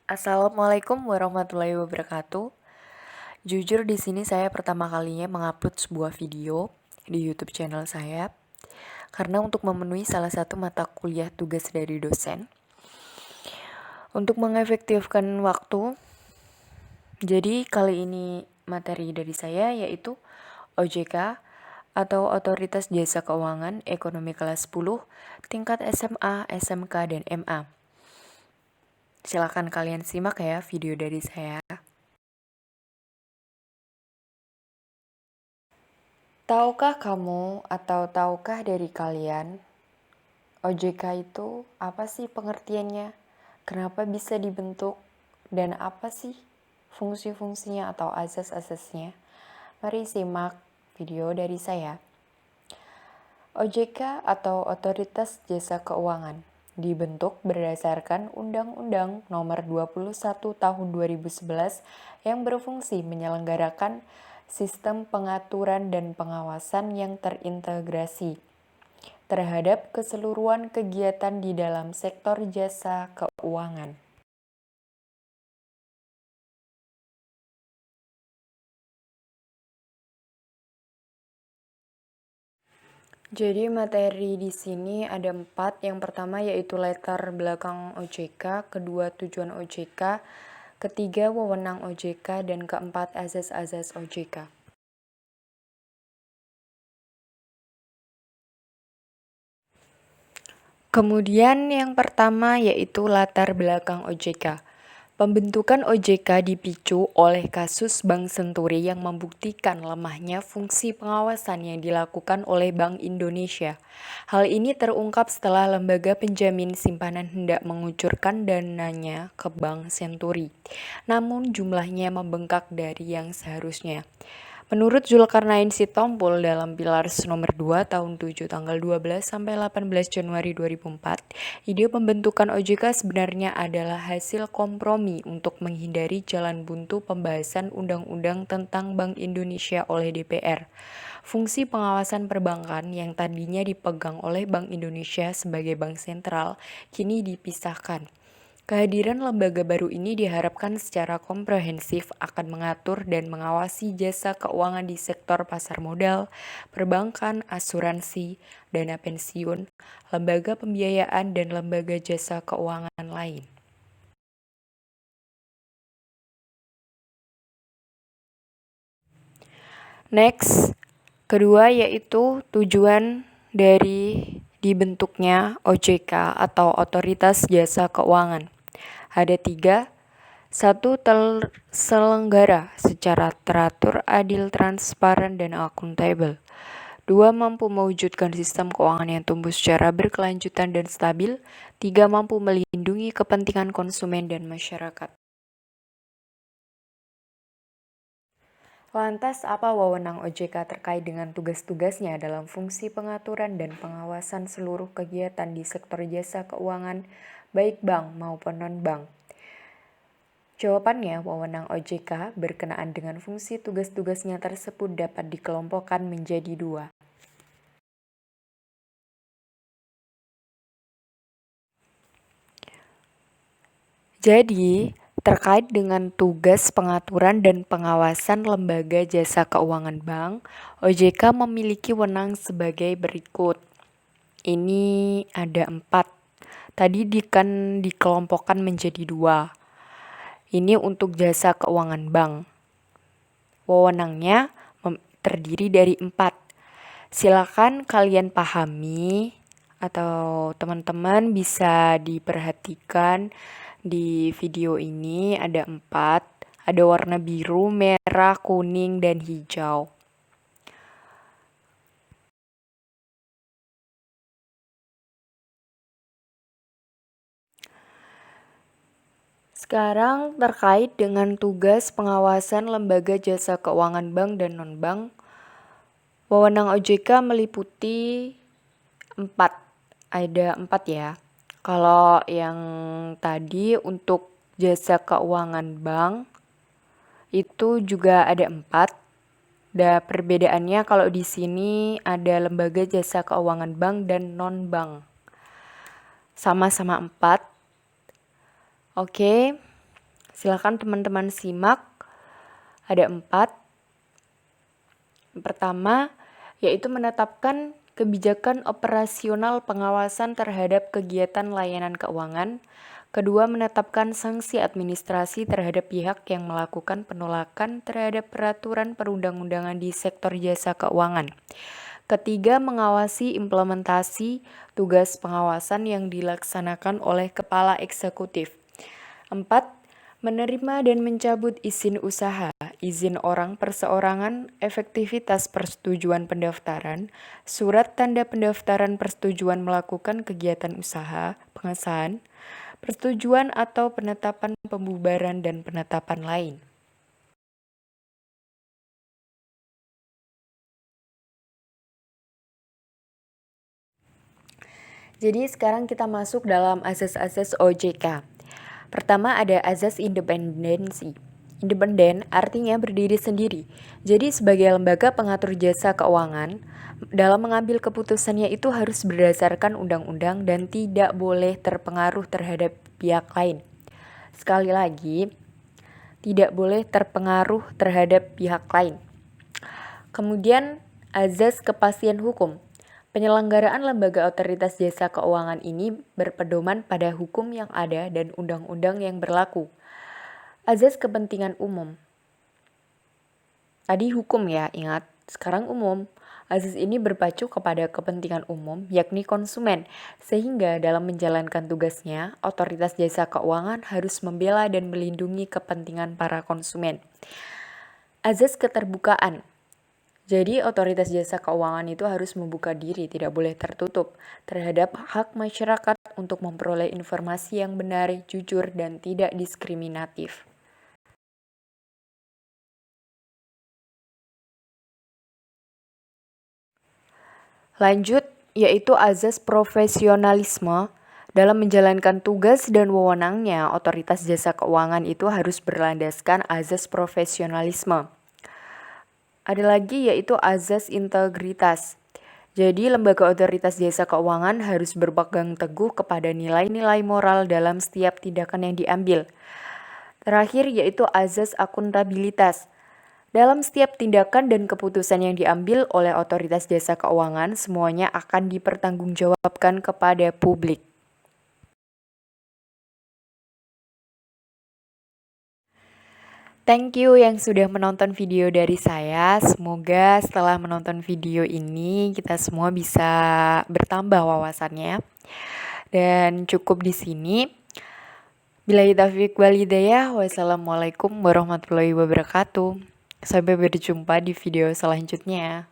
Assalamualaikum warahmatullahi wabarakatuh. Jujur di sini saya pertama kalinya mengupload sebuah video di YouTube channel saya karena untuk memenuhi salah satu mata kuliah tugas dari dosen. Untuk mengefektifkan waktu, jadi kali ini materi dari saya yaitu OJK atau Otoritas Jasa Keuangan Ekonomi kelas 10 tingkat SMA, SMK, dan MA. Silakan kalian simak ya video dari saya. Tahukah kamu atau tahukah dari kalian, OJK itu apa sih pengertiannya? Kenapa bisa dibentuk? Dan apa sih fungsi-fungsinya atau asas-asasnya? Mari simak video dari saya. OJK atau Otoritas Jasa Keuangan dibentuk berdasarkan Undang-Undang Nomor 21 Tahun 2011 yang berfungsi menyelenggarakan sistem pengaturan dan pengawasan yang terintegrasi terhadap keseluruhan kegiatan di dalam sektor jasa keuangan. Jadi materi di sini ada 4. Yang pertama yaitu latar belakang OJK, kedua tujuan OJK, ketiga wewenang OJK, dan keempat asas-asas OJK. Kemudian yang pertama yaitu latar belakang OJK. Pembentukan OJK dipicu oleh kasus Bank Senturi yang membuktikan lemahnya fungsi pengawasan yang dilakukan oleh Bank Indonesia. Hal ini terungkap setelah lembaga penjamin simpanan hendak mengucurkan dananya ke Bank Senturi. Namun jumlahnya membengkak dari yang seharusnya. Menurut Zulkarnain Sitompul dalam Pilars nomor 2 tahun 7 tanggal 12 sampai 18 Januari 2004, ide pembentukan OJK sebenarnya adalah hasil kompromi untuk menghindari jalan buntu pembahasan undang-undang tentang Bank Indonesia oleh DPR. Fungsi pengawasan perbankan yang tadinya dipegang oleh Bank Indonesia sebagai bank sentral kini dipisahkan. Kehadiran lembaga baru ini diharapkan secara komprehensif akan mengatur dan mengawasi jasa keuangan di sektor pasar modal, perbankan, asuransi, dana pensiun, lembaga pembiayaan, dan lembaga jasa keuangan lain. Next, kedua yaitu tujuan dari dibentuknya OJK atau Otoritas Jasa Keuangan. Ada 3. 1. Terselenggara secara teratur, adil, transparan, dan akuntabel. 2. Mampu mewujudkan sistem keuangan yang tumbuh secara berkelanjutan dan stabil. 3. Mampu melindungi kepentingan konsumen dan masyarakat. Lantas, apa wewenang OJK terkait dengan tugas-tugasnya dalam fungsi pengaturan dan pengawasan seluruh kegiatan di sektor jasa keuangan, baik bank maupun non-bank? Jawabannya, wewenang OJK berkenaan dengan fungsi tugas-tugasnya tersebut dapat dikelompokkan menjadi 2. Jadi, terkait dengan tugas pengaturan dan pengawasan lembaga jasa keuangan bank, OJK memiliki wewenang sebagai berikut. Ini ada 4. Tadi dikelompokkan menjadi 2. Ini untuk jasa keuangan bank. Wewenangnya terdiri dari 4. Silakan kalian pahami atau teman-teman bisa diperhatikan di video ini ada 4. Ada warna biru, merah, kuning, dan hijau. Sekarang terkait dengan tugas pengawasan lembaga jasa keuangan bank dan non-bank, wewenang OJK meliputi 4. Ada 4 ya. Kalau yang tadi untuk jasa keuangan bank itu juga ada 4. Dan perbedaannya kalau di sini ada lembaga jasa keuangan bank dan non-bank. Sama-sama 4. Oke. Silakan teman-teman simak. Ada 4. Pertama, yaitu menetapkan kebijakan operasional pengawasan terhadap kegiatan layanan keuangan. Kedua, menetapkan sanksi administrasi terhadap pihak yang melakukan penolakan terhadap peraturan perundang-undangan di sektor jasa keuangan. Ketiga, mengawasi implementasi tugas pengawasan yang dilaksanakan oleh kepala eksekutif. 4. Menerima dan mencabut izin usaha, izin orang perseorangan, efektivitas persetujuan pendaftaran, surat tanda pendaftaran persetujuan melakukan kegiatan usaha, pengesahan, persetujuan atau penetapan pembubaran dan penetapan lain. Jadi sekarang kita masuk dalam azas-azas OJK. Pertama ada azas independensi. Independen artinya berdiri sendiri. Jadi sebagai lembaga pengatur jasa keuangan, dalam mengambil keputusannya itu harus berdasarkan undang-undang dan tidak boleh terpengaruh terhadap pihak lain. Sekali lagi, tidak boleh terpengaruh terhadap pihak lain. Kemudian azas kepastian hukum. Penyelenggaraan lembaga otoritas jasa keuangan ini berpedoman pada hukum yang ada dan undang-undang yang berlaku. Azas kepentingan umum. Tadi hukum ya, ingat. Sekarang umum. Azas ini berpacu kepada kepentingan umum, yakni konsumen. Sehingga dalam menjalankan tugasnya, otoritas jasa keuangan harus membela dan melindungi kepentingan para konsumen. Azas keterbukaan. Jadi otoritas jasa keuangan itu harus membuka diri, tidak boleh tertutup terhadap hak masyarakat untuk memperoleh informasi yang benar, jujur, dan tidak diskriminatif. Lanjut, yaitu azas profesionalisme. Dalam menjalankan tugas dan wewenangnya, otoritas jasa keuangan itu harus berlandaskan azas profesionalisme. Ada lagi yaitu azas integritas. Jadi lembaga otoritas jasa keuangan harus berpegang teguh kepada nilai-nilai moral dalam setiap tindakan yang diambil. Terakhir yaitu azas akuntabilitas. Dalam setiap tindakan dan keputusan yang diambil oleh otoritas jasa keuangan, semuanya akan dipertanggungjawabkan kepada publik. Thank you yang sudah menonton video dari saya. Semoga setelah menonton video ini kita semua bisa bertambah wawasannya. Dan cukup di sini. Billahi taufiq wal hidayah. Wassalamualaikum warahmatullahi wabarakatuh. Sampai berjumpa di video selanjutnya.